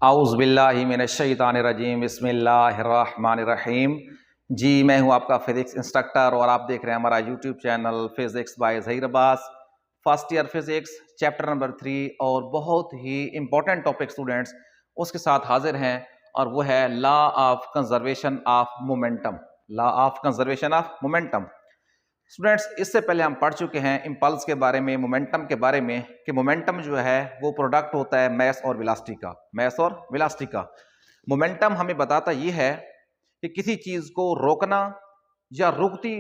आउज़ुबिल्लाहिमिनश्शैतानिर्रजीम बिस्मिल्लाहिर्रहमानिर्रहीम। जी मैं हूं आपका फिज़िक्स इंस्ट्रक्टर और आप देख रहे हैं हमारा YouTube channel physics by Zaheer Abbas. First year physics chapter number 3 और बहुत ही इंपॉर्टेंट टॉपिक स्टूडेंट्स उसके साथ हाजिर हैं और वो है law of conservation of momentum. Law of conservation of momentum students, इससे पहले हम पढ़ चुके हैं इम्पल्स के बारे में, मोमेंटम के बारे में कि मोमेंटम जो है वो प्रोडक्ट होता है मैस और वेलोसिटी का। मैस और वेलोसिटी का मोमेंटम हमें बताता ये है कि किसी चीज को रोकना या रुकती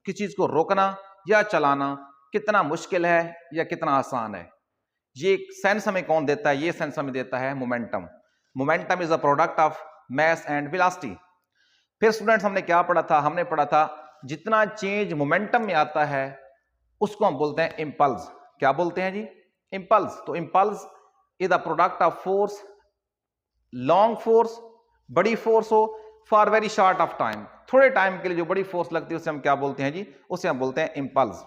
किसी चीज को रोकना या चलाना कितना मुश्किल है या कितना आसान है। ये सेंस हमें कौन देता है? ये सेंस हमें देता है momentum. Momentum is a product of mass and velocity. फिर स्टूडेंट्स हमने क्या पढ़ा था? हमने पढ़ा था जितना चेंज मोमेंटम में आता है उसको हम बोलते हैं इंपल्स। क्या बोलते हैं जी? इंपल्स। तो impulse is the product of force, long force, बड़ी फोर्स हो, for very short of time, थोड़े टाइम के लिए जो बड़ी फोर्स लगती है उसे हम क्या बोलते हैं जी? उसे हम बोलते हैं इंपल्स।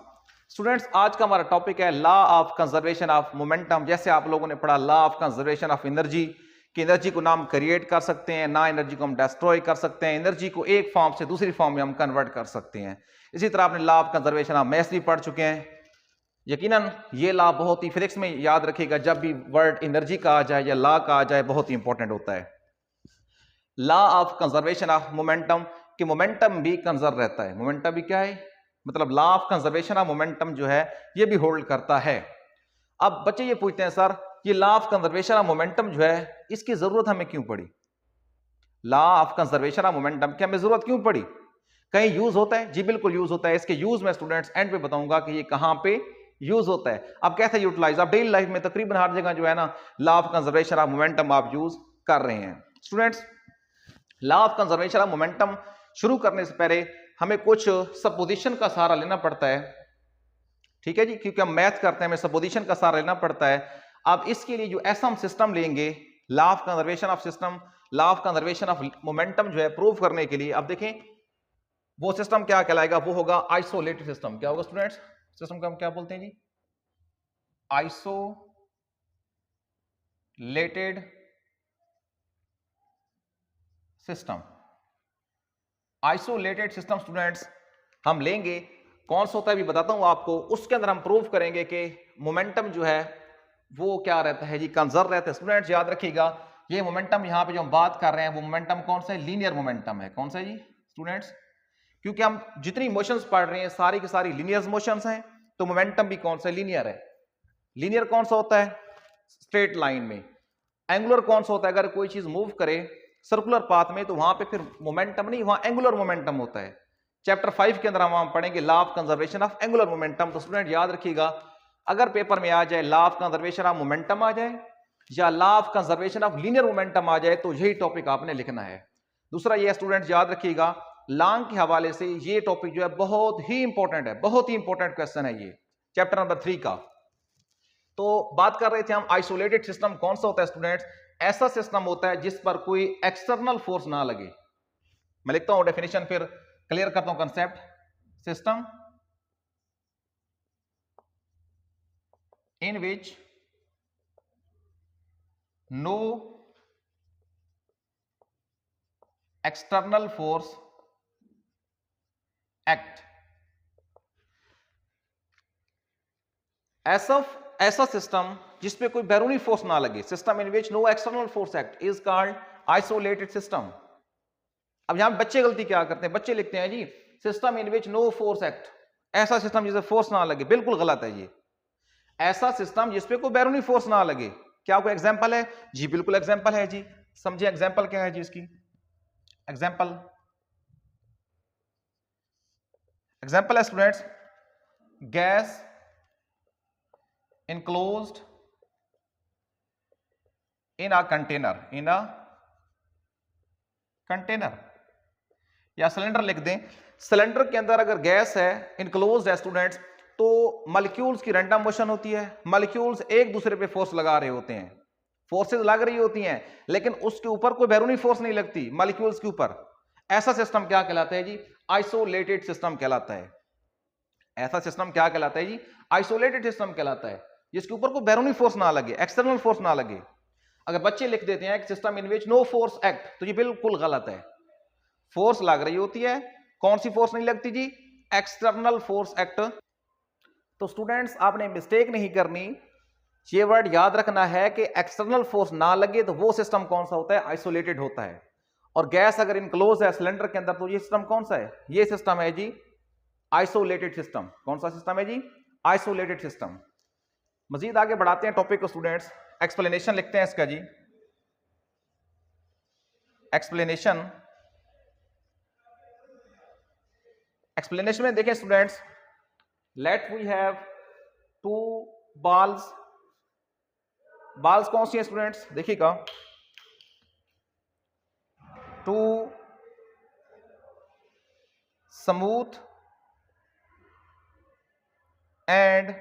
स्टूडेंट्स आज का हमारा टॉपिक है law of conservation of momentum. जैसे आप लोगों ने पढ़ा law of conservation of energy कि एनर्जी को ना हम क्रिएट कर सकते हैं ना एनर्जी को हम डिस्ट्रॉय कर सकते हैं, एनर्जी को एक फॉर्म से दूसरी फॉर्म में हम कन्वर्ट कर सकते हैं। इसी तरह आपने law of conservation of mass भी पढ़ चुके हैं। यकीनन ये लॉ बहुत ही फिजिक्स में याद रखिएगा, जब भी वर्ड एनर्जी का आ जाए या लॉ का आ जाए बहुत ही इंपॉर्टेंट होता है। Law of conservation of momentum कि मोमेंटम भी कंजर्व रहता है। मोमेंटम भी क्या है? मतलब law of conservation of momentum जो है ये भी होल्ड करता है। अब बच्चे ये पूछते हैं सर ये law of conservation of momentum जो है इसकी जरूरत हमें क्यों पड़ी? Law of conservation of momentum की हमें जरूरत क्यों पड़ी? कहीं यूज होता है? जी बिल्कुल यूज होता है। इसके यूज में स्टूडेंट्स एंड पे बताऊंगा कि ये कहां पे यूज होता है। अब कैसे यूटिलाइज? आप डेली लाइफ में तकरीबन हर जगह जो है ना law of conservation of momentum आप यूज कर रहे हैं। Students law of conservation of momentum शुरू करने से पहले हमें कुछ सपोजिशन का सहारा लेना पड़ता है। ठीक है जी, क्योंकि हम मैथ करते हैं हमें सपोजिशन का सहारा लेना पड़ता है। अब इसके लिए जो ऐसा हम सिस्टम लेंगे law of conservation of system, law of conservation of momentum जो है प्रूव करने के लिए, अब देखें वो सिस्टम क्या कहलाएगा? वो होगा आइसोलेटेड सिस्टम। क्या होगा स्टूडेंट्स? सिस्टम का हम क्या बोलते हैं जी? Isolated system. Isolated system students हम लेंगे, कौन सा होता है भी बताता हूं आपको। उसके अंदर हम प्रूव करेंगे कि मोमेंटम जो है वो क्या रहता है जी? कंजर्व रहता है। स्टूडेंट्स याद रखिएगा ये मोमेंटम यहां पे जो हम बात कर रहे हैं वो मोमेंटम कौन सा है? लीनियर मोमेंटम है। कौन सा है जी स्टूडेंट्स? क्योंकि हम जितनी मोशंस पढ़ रहे हैं सारी की सारी लीनियर मोशंस हैं, तो मोमेंटम भी कौन सा? लीनियर है। लीनियर कौन सा होता है? स्ट्रेट लाइन में। एंगुलर कौन सा होता है? अगर कोई चीज मूव करे सर्कुलर पाथ में तो वहां पे फिर मोमेंटम नहीं, वहां एंगुलर मोमेंटम होता है। चैप्टर 5 के अंदर हम पढ़ेंगे law of conservation of angular momentum. तो स्टूडेंट याद रखिएगा अगर पेपर में आ जाए law of conservation of momentum आ जाए या law of conservation of linear momentum आ जाए तो यही टॉपिक आपने लिखना है। दूसरा ये स्टूडेंट याद रखिएगा लॉन्ग के हवाले से ये टॉपिक जो है बहुत ही इंपॉर्टेंट है, बहुत ही इंपॉर्टेंट क्वेश्चन है ये चैप्टर नंबर 3 का। तो बात कर रहे थे हम आइसोलेटेड सिस्टम कौन सा होता है स्टूडेंट्स? ऐसा सिस्टम होता है जिस पर कोई एक्सटर्नल फोर्स ना लगे। मैं लिखता हूं डेफिनेशन फिर क्लियर करता हूं concept. System in which no external force act। ऐसा सिस्टम जिसपे कोई बैरूनी फोर्स ना लगे, system in which no external force act is called isolated system. अब यहां बच्चे गलती क्या करते हैं? बच्चे लिखते हैं जी system in which no force act, ऐसा सिस्टम जिसे फोर्स ना लगे। बिल्कुल गलत है ये। ऐसा सिस्टम जिसपे कोई बैरूनी फोर्स ना लगे। क्या कोई एग्जांपल है? जी बिल्कुल एग्जांपल है जी। समझिए एग्जांपल क्या है जी इसकी। एग्जांपल है students gas enclosed in a container या सिलेंडर लिख दें। सिलेंडर के अंदर अगर गैस है इनक्लोज्ड है स्टूडेंट्स तो मॉलिक्यूल्स की रैंडम मोशन होती है। मॉलिक्यूल्स एक दूसरे पे फोर्स लगा रहे होते हैं, फोर्सेस लग रही होती हैं लेकिन उसके ऊपर कोई बैरूनी फोर्स नहीं लगती मॉलिक्यूल्स के ऊपर। ऐसा सिस्टम क्या कहलाता है जी? आइसोलेटेड सिस्टम कहलाता है। ऐसा सिस्टम क्या कहलाता है जी? आइसोलेटेड सिस्टम कहलाता है जिसके ऊपर कोई बैरूनी फोर्स ना लगे, एक्सटर्नल फोर्स ना लगे। अगर बच्चे लिख देते हैं system in which no force act, तो ये बिल्कुल गलत है। फोर्स लग रही होती है। कौन सी फोर्स नहीं लगती जी? External force act. तो स्टूडेंट्स आपने मिस्टेक नहीं करनी, ये वर्ड याद रखना है कि एक्सटर्नल फोर्स ना लगे तो वो सिस्टम कौन सा होता है? आइसोलेटेड होता है। और गैस अगर इनक्लोज है सिलेंडर के अंदर तो ये सिस्टम कौन सा है? ये सिस्टम है जी आइसोलेटेड सिस्टम। कौन सा सिस्टम है जी? Isolated system. मजीद आगे बढ़ाते हैं टॉपिक को स्टूडेंट्स। एक्सप्लेनेशन लिखते हैं इसका जी। एक्सप्लेनेशन में देखें students, let we have two balls. Balls कौन सी है स्टूडेंट्स? देखिएगा, two smooth and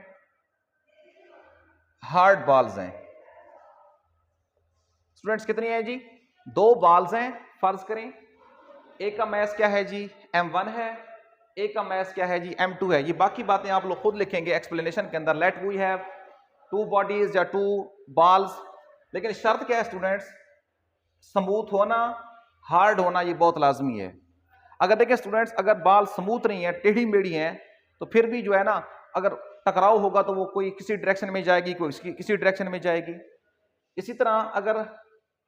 hard balls हैं। स्टूडेंट्स कितनी है जी? दो बॉल्स हैं। फर्ज करें एक का मैस क्या है जी? m1 है, एक का मैस क्या है जी? m2 है। ये बाकी बातें आप लोग खुद लिखेंगे एक्सप्लेनेशन के अंदर। Let we have two bodies या टू बॉल्स, लेकिन शर्त क्या है स्टूडेंट्स? स्मूथ होना, हार्ड होना, ये बहुत लाजमी है। अगर देखें स्टूडेंट्स, अगर बॉल स्मूथ नहीं है, टेढ़ी मेढ़ी है, तो फिर भी जो है ना, अगर टकराव होगा तो वो कोई किसी डायरेक्शन में जाएगी, कोई किसी डायरेक्शन में जाएगी। इसी तरह अगर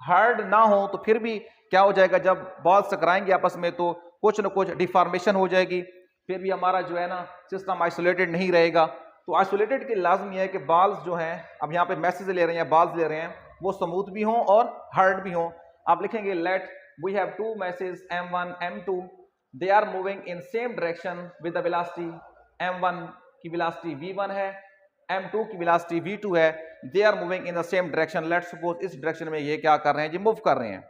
हार्ड ना हो तो फिर भी क्या हो जाएगा? जब बॉल टकराएंगे आपस में तो कुछ ना कुछ डिफॉर्मेशन हो जाएगी, फिर भी हमारा जो है ना सिस्टम आइसोलेटेड नहीं रहेगा। तो आइसोलेटेड की लाजमी है कि बॉल्स जो हैं, अब यहाँ पे मैसेज ले रहे हैं, बॉल्स ले रहे हैं, वो स्मूथ भी हों और हार्ड भी हों। आप लिखेंगे let we have two masses m1 m2, they are moving in same direction with the velocity. m1 की वेलोसिटी v1 है, m2 की वेलोसिटी v2 है, they are moving in the same direction. Let suppose इस direction में ये क्या कर रहे हैं जी? मूव कर रहे हैं।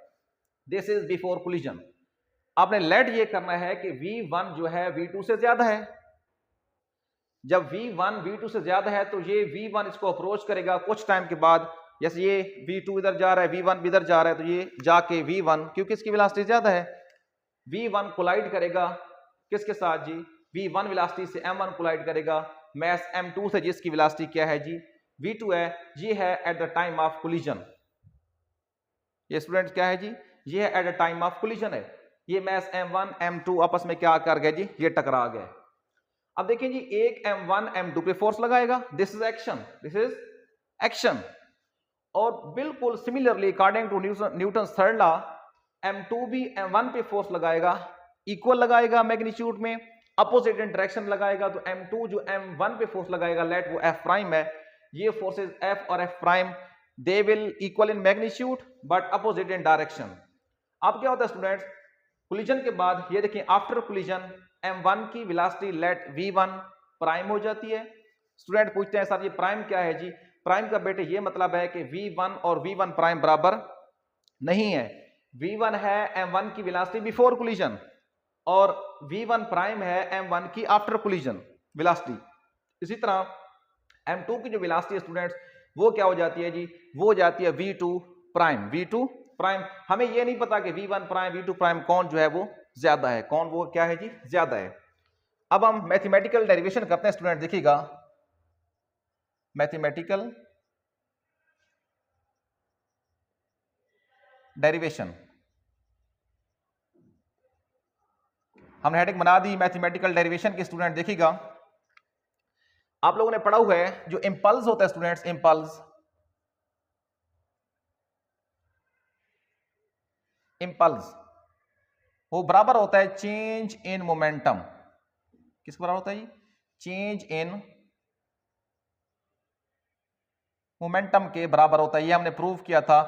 This is before collision. आपने लेट ये करना है कि v1 जो है v2 से ज्यादा है। जब v1 v2 से ज्यादा है तो ये v1 इसको अप्रोच करेगा कुछ टाइम के बाद। जैसे ये v2 इधर जा रहा है, v1 इधर जा रहा है, तो ये जाके v1, क्योंकि इसकी वेलोसिटी ज्यादा है, v1 कोलाइड करेगा किसके साथ जी? v1 वेलोसिटी से m1 कोलाइड करेगा मैस m2 से, जिसकी वेलोसिटी क्या है जी? v2 है। ये है at the time of collision. ये स्टूडेंट्स क्या है जी? ये है at the time of collision है। ये मैस m1 m2 आपस में क्या कर गए जी? ये टकरा गए। अब देखिए जी, एक m1 m2 पे फोर्स लगाएगा, this is action, this is action. और बिल्कुल similarly according to Newton third law, m2 भी m1 पे फोर्स लगाएगा, इक्वल लगाएगा मैग्नीट्यूड में, अपोजिट डायरेक्शन लगाएगा। तो m2 जो m1 पे फोर्स लगाएगा, लेट वो f प्राइम है, ये फोर्सेस f और f prime they will equal in magnitude but opposite in direction. अब क्या होता है स्टूडेंट्स? कोलिजन के बाद ये देखें, आफ्टर कोलिजन m1 की वेलोसिटी लेट v1 प्राइम हो जाती है। स्टूडेंट पूछते हैं सर ये प्राइम क्या है जी? प्राइम का बेटे ये मतलब है कि v1 और v1 प्राइम बराबर नहीं है। v1 है m1 की वेलोसिटी बिफोर कोलिजन और v1 प्राइम है m1 की आफ्टर कोलिजन वेलोसिटी। इसी तरह m2 की जो वेलोसिटी है स्टूडेंट्स, वो क्या हो जाती है जी? वो हो जाती है v2 प्राइम। v2 प्राइम, हमें ये नहीं पता कि v1 प्राइम v2 प्राइम कौन जो है वो ज्यादा है, कौन वो क्या है जी? ज्यादा है। अब हम मैथमेटिकल डेरिवेशन करते हैं स्टूडेंट। देखिएगा, मैथमेटिकल डेरिवेशन हमने हेडिंग बना दी मैथमेटिकल डेरिवेशन की। स्टूडेंट देखिएगा, आप लोगों ने पढ़ा हुआ है जो इंपल्स होता है स्टूडेंट्स, इंपल्स, इंपल्स वो बराबर होता है चेंज इन मोमेंटम। किस बराबर होता है जी? चेंज इन मोमेंटम के बराबर होता है। ये हमने प्रूव किया था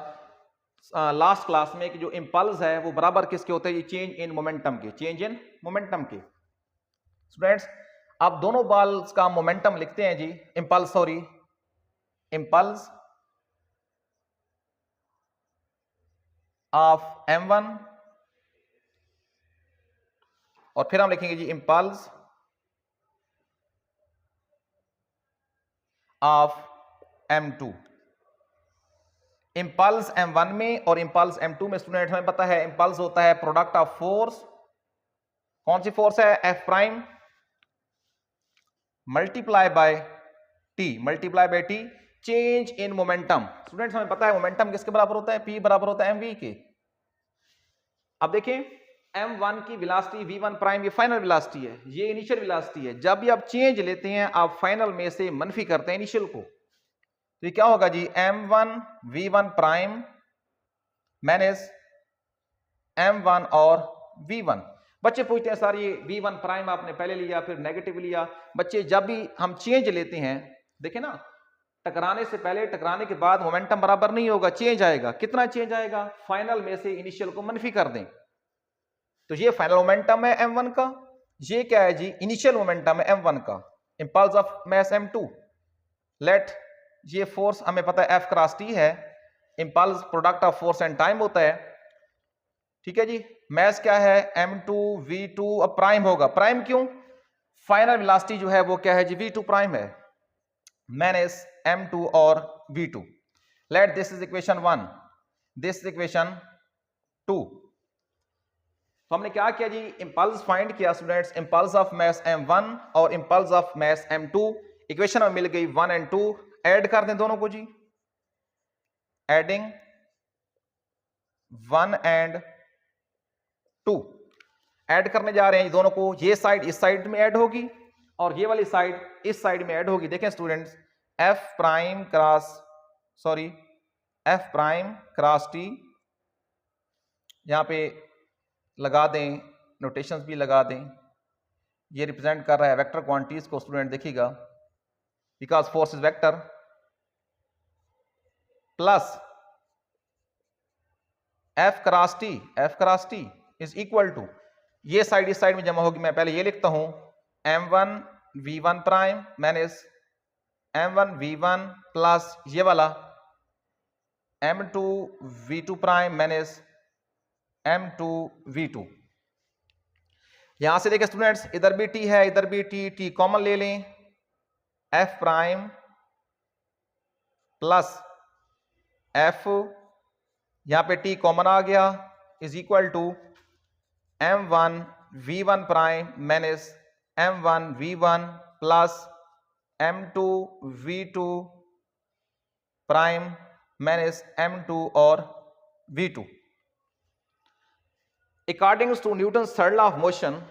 लास्ट क्लास में कि जो इंपल्स है वो बराबर किसके होते हैं? ये चेंज इन मोमेंटम के, चेंज इन मोमेंटम के। स्टूडेंट्स आप दोनों बॉल्स का मोमेंटम लिखते हैं जी, impulse, sorry, impulse of m1 और फिर हम लिखेंगे जी impulse of m2। Impulse m1 में और इंपल्स m2 में स्टूडेंट हमें पता है इंपल्स होता है प्रोडक्ट ऑफ फोर्स। कौन सी फोर्स है? f prime multiply by t, multiply by t, change in momentum. Students हमें पता है मोमेंटम किसके बराबर होता है, P बराबर होता है mv के। अब देखें m1 की वेलोसिटी v1 प्राइम ये फाइनल वेलोसिटी है, ये इनिशियल वेलोसिटी है। जब भी आप चेंज लेते हैं आप फाइनल में से मनफी करते हैं इनिशियल को, तो ये क्या होगा जी, m1 v1 prime minus m1 और v1। बच्चे पूछते हैं सर ये v1 प्राइम आपने पहले लिया फिर नेगेटिव लिया। बच्चे जब भी हम चेंज लेते हैं, देखें ना, टकराने से पहले टकराने के बाद मोमेंटम बराबर नहीं होगा, चेंज आएगा। कितना चेंज आएगा, फाइनल में से इनिशियल को मनफी कर दें। तो ये फाइनल मोमेंटम है m1 का, ये क्या है जी, इनिशियल मोमेंटम है m1 का, impulse of mass m2। Let ये फोर्स हमें पता है F क्रॉस T है, impulse product of force and time होता है। ठीक है जी, मास क्या है m2 v2, अब प्राइम होगा, प्राइम क्यों, फाइनल वेलोसिटी जो है वो क्या है जी, v2 प्राइम है, माइनस m2 और v2। Let this is equation 1, this is equation 2। तो हमने क्या किया जी, इंपल्स फाइंड किया students, impulse of mass m1 और impulse of mass m2। Equation में मिल गई 1 और 2, ऐड कर दें दोनों को जी, एडिंग 1 और 2 ऐड करने जा रहे हैं दोनों को। ये साइड इस साइड में ऐड होगी और ये वाली साइड इस साइड में ऐड होगी। देखें students, f prime cross t, यहां पे लगा दें, नोटेशंस भी लगा दें। ये रिप्रेजेंट कर रहा है वेक्टर क्वांटिटीज को। स्टूडेंट देखिएगा, because force is vector, plus f cross t is equal to, ये साइड इस साइड में जमा होगी। मैं पहले ये लिखता हूं, m1 v1 prime minus m1 v1 plus ये वाला m2 v2 prime minus m2 v2। यहां से देखिए स्टूडेंट्स, इधर भी t है इधर भी t कॉमन ले लें, f प्राइम प्लस f, यहां पे t कॉमन आ गया, is equal to m1 v1 prime minus m1 v1 plus m2 v2 prime minus m2 और v2। According to Newton's third law of motion,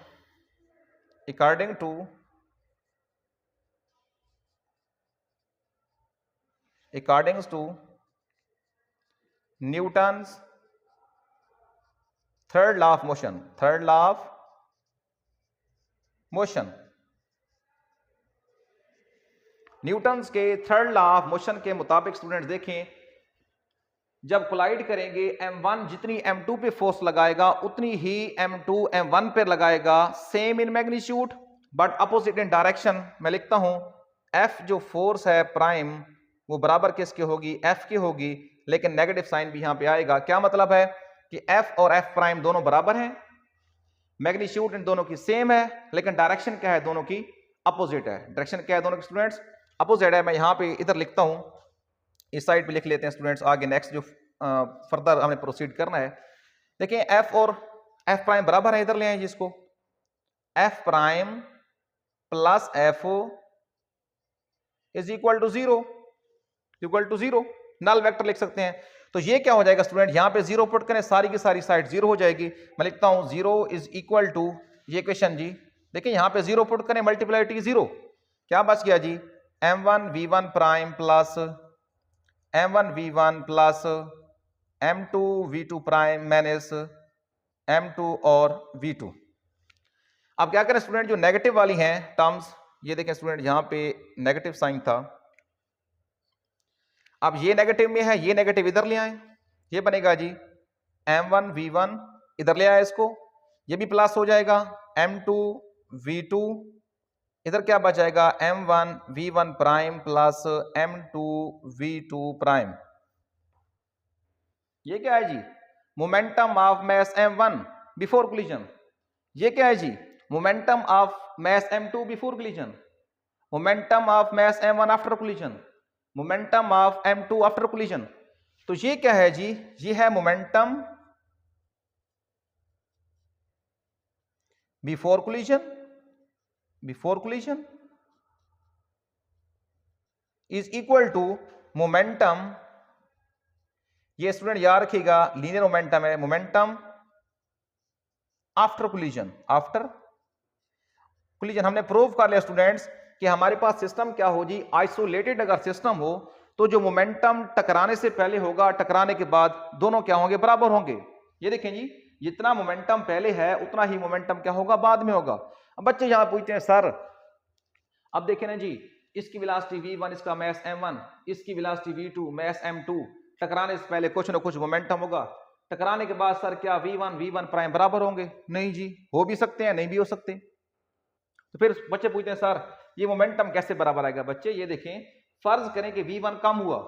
according to Newton's third law of motion, Newton's के third law of motion के मुताबिक students देखें, जब collide करेंगे m1 जितनी m2 पे force लगाएगा उतनी ही m2 m1 पे लगाएगा, same in magnitude but opposite in direction. मैं लिखता हूं f जो फोर्स है प्राइम वो बराबर किसकी होगी, f की होगी, लेकिन नेगेटिव साइन भी यहां पे आएगा। क्या मतलब है कि f और f प्राइम दोनों बराबर हैं, मैग्नीट्यूड इन दोनों की सेम है, लेकिन डायरेक्शन क्या है, दोनों की अपोजिट है। डायरेक्शन क्या है दोनों की स्टूडेंट्स, अपोजिट है। मैं यहां पे इधर लिखता हूं, इस साइड पे लिख लेते हैं स्टूडेंट्स। आगे नेक्स्ट जो फर्दर हमें प्रोसीड करना है, देखिए f और f प्राइम बराबर है, इधर ले आए जिसको, f prime plus f is equal to zero, null vector लिख सकते हैं। तो ये क्या हो जाएगा स्टूडेंट, यहां पे जीरो पुट करें, सारी की सारी साइड जीरो हो जाएगी। मैं लिखता हूं 0 इज इक्वल टू, ये क्वेश्चन जी, देखिए यहां पे जीरो पुट करें, मल्टीप्लाइटी जीरो, क्या बच गया जी, m1 v1 prime plus m1 v1 plus m2 v2 prime minus m2 और v2। अब क्या करें स्टूडेंट, जो नेगेटिव वाली हैं टर्म्स, ये देखें स्टूडेंट यहां पे नेगेटिव साइन था, अब ये नेगेटिव में है, ये नेगेटिव इधर ले आए, ये बनेगा जी m1 v1, इधर ले आए इसको, ये भी प्लस हो जाएगा, m2 v2, इधर क्या बच जाएगा, m1 v1 prime plus m2 v2 prime. ये क्या है जी, momentum of mass m1 before collision. ये क्या है जी, momentum of mass m2 before collision, momentum of mass m1 after collision, momentum of m2 after collision. तो ये क्या है जी, ये है momentum before collision is equal to momentum, ये स्टूडेंट याद रखिएगा लीनियर मोमेंटम है, momentum after collision, after collision. हमने प्रूव कर लिया स्टूडेंट्स कि हमारे पास सिस्टम क्या हो जी, आइसोलेटेड अगर सिस्टम हो तो जो मोमेंटम टकराने से पहले होगा, टकराने के बाद दोनों क्या होंगे, बराबर होंगे। ये देखें जी, जितना मोमेंटम पहले है उतना ही मोमेंटम क्या होगा, बाद में होगा। अब बच्चे यहां पूछते हैं सर, अब देखें ना जी, इसकी वेलोसिटी v1, इसका मास m1, इसकी वेलोसिटी v2, मास m2, टकराने से पहले कुछ ना कुछ मोमेंटम होगा, टकराने के बाद सर क्या v1 प्राइम बराबर होंगे? नहीं जी, हो भी सकते हैं, नहीं भी हो सकते। तो फिर बच्चे पूछते हैं सर ये मोमेंटम कैसे बराबर आएगा? बच्चे ये देखें, फर्ज करें कि v1 कम हुआ,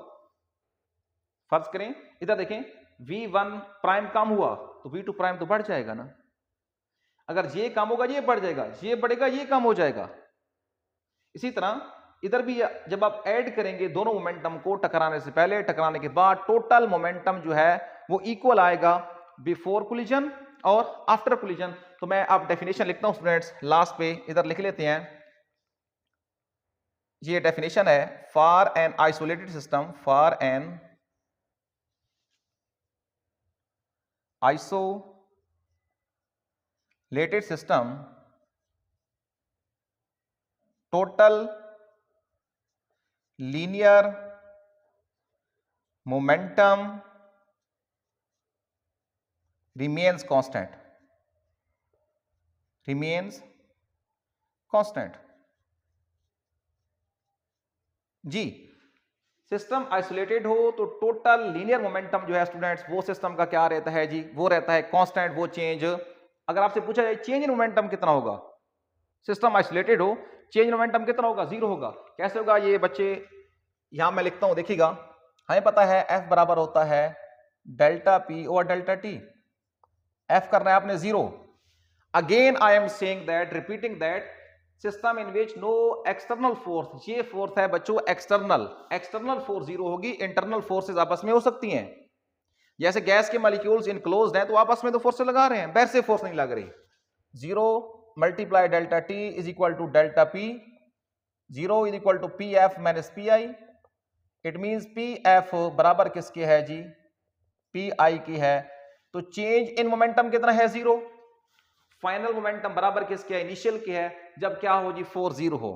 फर्ज करें इधर देखें v1 प्राइम कम हुआ तो v2 प्राइम तो बढ़ जाएगा ना। अगर ये कम होगा ये बढ़ जाएगा, ये बढ़ेगा ये कम हो जाएगा। इसी तरह इधर भी जब आप ऐड करेंगे दोनों मोमेंटम को, टकराने से पहले टकराने के बाद, टोटल मोमेंटम जो है वो इक्वल आएगा बिफोर कोलिजन और आफ्टर कोलिजन। तो मैं आप डेफिनेशन लिखता हूं स्टूडेंट्स, लास्ट पे इधर लिख लेते हैं। ये डेफिनेशन है, for an isolated system, for an isolated system, total linear momentum remains constant, remains constant। जी, सिस्टम आइसोलेटेड हो तो टोटल लीनियर मोमेंटम जो है स्टूडेंट्स वो सिस्टम का क्या रहता है जी, वो रहता है कांस्टेंट, वो चेंज। अगर आपसे पूछा जाए चेंज इन मोमेंटम कितना होगा, सिस्टम आइसोलेटेड हो, चेंज इन मोमेंटम कितना होगा, जीरो होगा। कैसे होगा ये बच्चे, यहां मैं लिखता हूं, देखिएगा हमें पता है F बराबर होता है डेल्टा P और डेल्टा T। F करना है आपने zero. Again I am saying that, repeating that, system in which no external force, ये फोर्स है बच्चों एक्सटर्नल, एक्सटर्नल फोर्स जीरो होगी, इंटरनल फोर्सेस आपस में हो सकती हैं। जैसे गैस के मॉलिक्यूल्स इनक्लोज्ड हैं तो आपस में तो फोर्स लगा रहे हैं, बाहर से फोर्स नहीं लग रही। Zero multiply delta T is equal to delta P, zero is equal to P F minus P I. It means P F बराबर किसके है जी, पी आई की है। तो चेंज इन मोमेंटम कितना है, जीरो। फाइनल मोमेंटम बराबर किसके है, इनिशियल के है, जब क्या हो जी, 4 0 हो।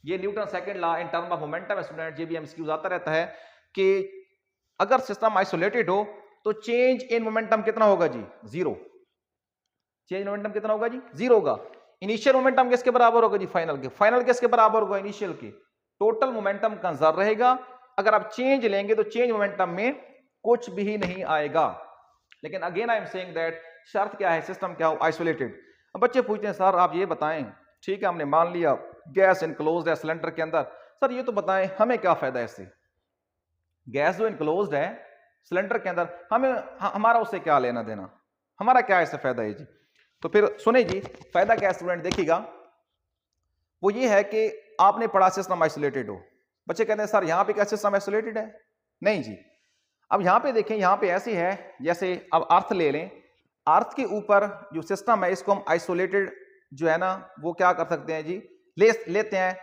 ये Newton second law in term of momentum student, ये भी एमसीक्यूज आता रहता है कि अगर सिस्टम आइसोलेटेड हो तो चेंज इन मोमेंटम कितना होगा जी, जीरो। चेंज इन मोमेंटम कितना होगा जी, जीरो होगा। इनिशियल मोमेंटम किसके बराबर होगा जी, फाइनल के। फाइनल किसके बराबर होगा, इनिशियल के। टोटल मोमेंटम कंजर्व रहेगा। अगर आप चेंज लेंगे तो चेंज मोमेंटम में कुछ भी नहीं आएगा। लेकिन again I am saying that, शर्त क्या है, सिस्टम क्या हो, आइसोलेटेड। अब बच्चे पूछते हैं सर आप ये बताएं, ठीक है हमने मान लिया गैस इनक्लोज्ड है सिलेंडर के अंदर, सर ये तो बताएं हमें क्या फायदा है इससे। गैस जो इनक्लोज्ड है सिलेंडर के अंदर, हमें हमारा उससे क्या लेना देना, हमारा क्या इससे फायदा है जी। तो फिर सुने जी फायदा क्या है स्टूडेंट, देखिएगा वो ये है कि आपने पढ़ा सिस्टम आइसोलेटेड हो। बच्चे कहते हैं सर यहां पे क्या सिस्टम आइसोलेटेड है, नहीं जी। अब यहां पे देखें, यहां पे ऐसे है जैसे अब अर्थ ले लें, अर्थ के ऊपर जो सिस्टम है इसको हम आइसोलेटेड जो है ना वो क्या कर सकते हैं जी, लेते हैं,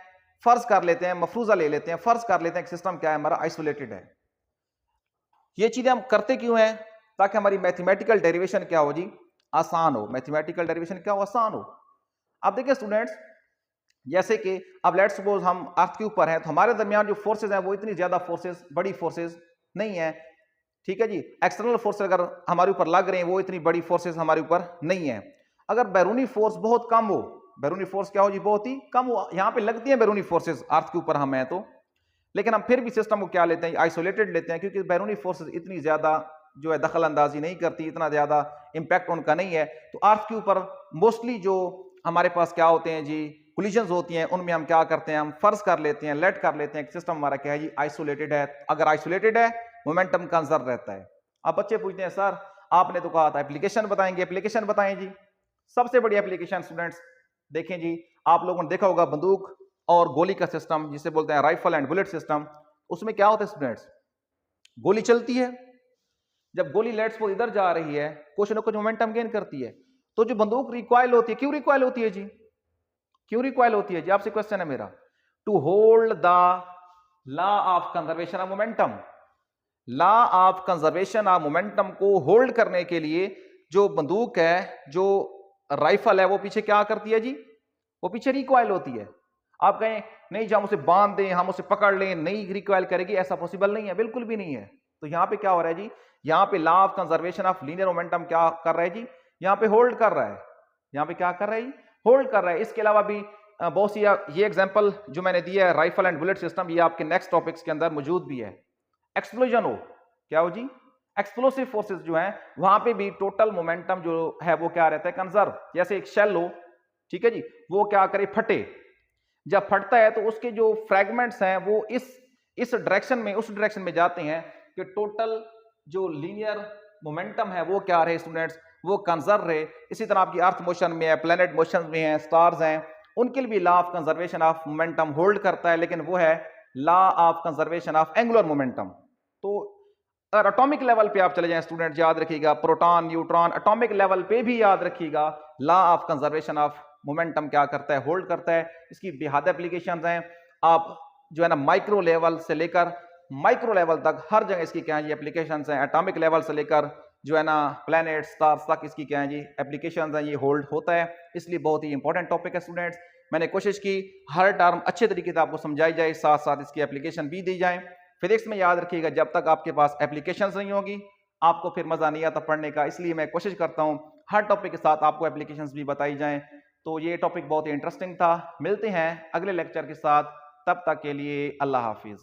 फर्ज कर लेते हैं, मफरूजा ले लेते हैं, फर्ज कर लेते हैं कि सिस्टम क्या है हमारा, आइसोलेटेड है। ये चीजें हम करते क्यों हैं, ताकि हमारी मैथमेटिकल डेरिवेशन क्या हो जी, आसान हो। मैथमेटिकल डेरिवेशन क्या हो, आसान हो। अब देखिए स्टूडेंट्स, जैसे कि अब लेट्स सपोज हम अर्थ के ऊपर हैं तो हमारे दरमियान जो फोर्सेज हैं वो इतनी ज्यादा फोर्सेज, बड़ी फोर्सेज नहीं है, ठीक है जी। एक्सटर्नल फोर्स अगर हमारे ऊपर लग रहे हैं वो इतनी बड़ी फोर्सेस हमारे ऊपर नहीं है। अगर बैरूनी फोर्स बहुत कम हो, बैरूनी फोर्स क्या हो जी, बहुत ही कम हो, यहां पे लगती है बैरूनी फोर्सेस अर्थ के ऊपर हम हैं तो, लेकिन हम फिर भी सिस्टम को क्या लेते हैं, आइसोलेटेड लेते हैं, क्योंकि बैरूनी फोर्सेस इतनी ज्यादा जो है दखल अंदाजी नहीं करती, इतना ज्यादा इंपैक्ट उनका नहीं है। तो अर्थ के ऊपर मोस्टली जो हमारे पास क्या होते हैं जी, कोलिजन्स होती हैं, उनमें हम क्या करते हैं, हम फर्ज कर लेते हैं, लेट कर लेते हैं सिस्टम हमारा क्या है जी, आइसोलेटेड है। अगर आइसोलेटेड है मोमेंटम कंजर्व रहता है। अब बच्चे पूछते हैं सर आपने तो कहा था एप्लीकेशन बताएंगे, एप्लीकेशन बताएं जी। सबसे बड़ी एप्लीकेशन स्टूडेंट्स देखें जी, आप लोगों ने देखा होगा बंदूक और गोली का सिस्टम जिसे बोलते हैं राइफल एंड बुलेट सिस्टम। उसमें क्या होता है स्टूडेंट्स, गोली चलती है, जब गोली लेट्स वो इधर जा रही है कुछ ना कुछ मोमेंटम गेन करती है। तो जो बंदूक रिकॉइल होती है, क्यों रिकॉइल होती है जी, क्यों रिकॉइल होती है जी, आपसे क्वेश्चन है मेरा। To hold the law of conservation of momentum. Law of conservation of momentum को होल्ड करने के लिए जो बंदूक है, जो राइफल है, वो पीछे क्या करती है जी? वो पीछे रिकॉइल होती है। आप कहें नहीं जी हम उसे बांध दें, हम उसे पकड़ लें, नहीं रिकॉइल करेगी, ऐसा पॉसिबल नहीं है, बिल्कुल भी नहीं है। तो यहां पे क्या हो रहा है जी? यहां पे law of conservation of linear momentum क्या कर रहा है जी? यहां पे होल्ड कर रहा है। यहां पे क्या कर रहा है जी? होल्ड कर रहा है। इसके अलावा भी बहुत सी ये एग्जांपल जो मैंने दिया है राइफल एंड बुलेट सिस्टम, ये आपके नेक्स्ट टॉपिक्स के अंदर मौजूद भी है। एक्सप्लोजन हो, क्या हो जी? एक्सप्लोसिव फोर्सेस जो है वहां पे भी टोटल मोमेंटम जो है वो क्या रहता है? कंजर्व। जैसे एक शेल हो, ठीक है जी, वो क्या करे? फटे। जब फटता है तो उसके जो फ्रैगमेंट्स हैं वो इस डायरेक्शन में, उस डायरेक्शन में जाते हैं कि टोटल जो लीनियर मोमेंटम है वो क्या रहे स्टूडेंट्स? वो कंजर्व रहे। इसी तरह आपकी अर्थ मोशन में है, प्लेनेट मोशन में है, स्टार्स हैं, उनके लिए भी law of conservation of momentum hold करता है, लेकिन वो है law of conservation of angular momentum. तो अगर एटॉमिक लेवल पे आप चले जाएं स्टूडेंट, याद रखिएगा प्रोटॉन, न्यूट्रॉन, एटॉमिक लेवल पे भी याद रखिएगा law of conservation of momentum क्या करता है? होल्ड करता है। इसकी बेहद एप्लीकेशंस हैं। आप जो है ना माइक्रो लेवल से लेकर माइक्रो लेवल तक हर जगह इसकी क्या है? ये एप्लीकेशंस हैं। एटॉमिक लेवल से लेकर जो है ना प्लैनेट, स्टार्स तक इसकी क्या है जी? एप्लीकेशंस हैं। ये होल्ड होता है, इसलिए बहुत ही इंपॉर्टेंट टॉपिक है स्टूडेंट्स। मैंने कोशिश की हर टर्म अच्छे तरीके से आपको समझाई जाए, साथ साथ इसकी एप्लीकेशन भी दी जाए। फिजिक्स में याद रखिएगा जब तक आपके पास एप्लीकेशंस नहीं होगी आपको फिर मजा नहीं आता पढ़ने का, इसलिए मैं कोशिश करता हूं हर टॉपिक के साथ आपको एप्लीकेशंस भी बताई जाएं। तो ये टॉपिक बहुत ही इंटरेस्टिंग था। मिलते हैं अगले लेक्चर के साथ, तब तक के लिए अल्लाह हाफिज।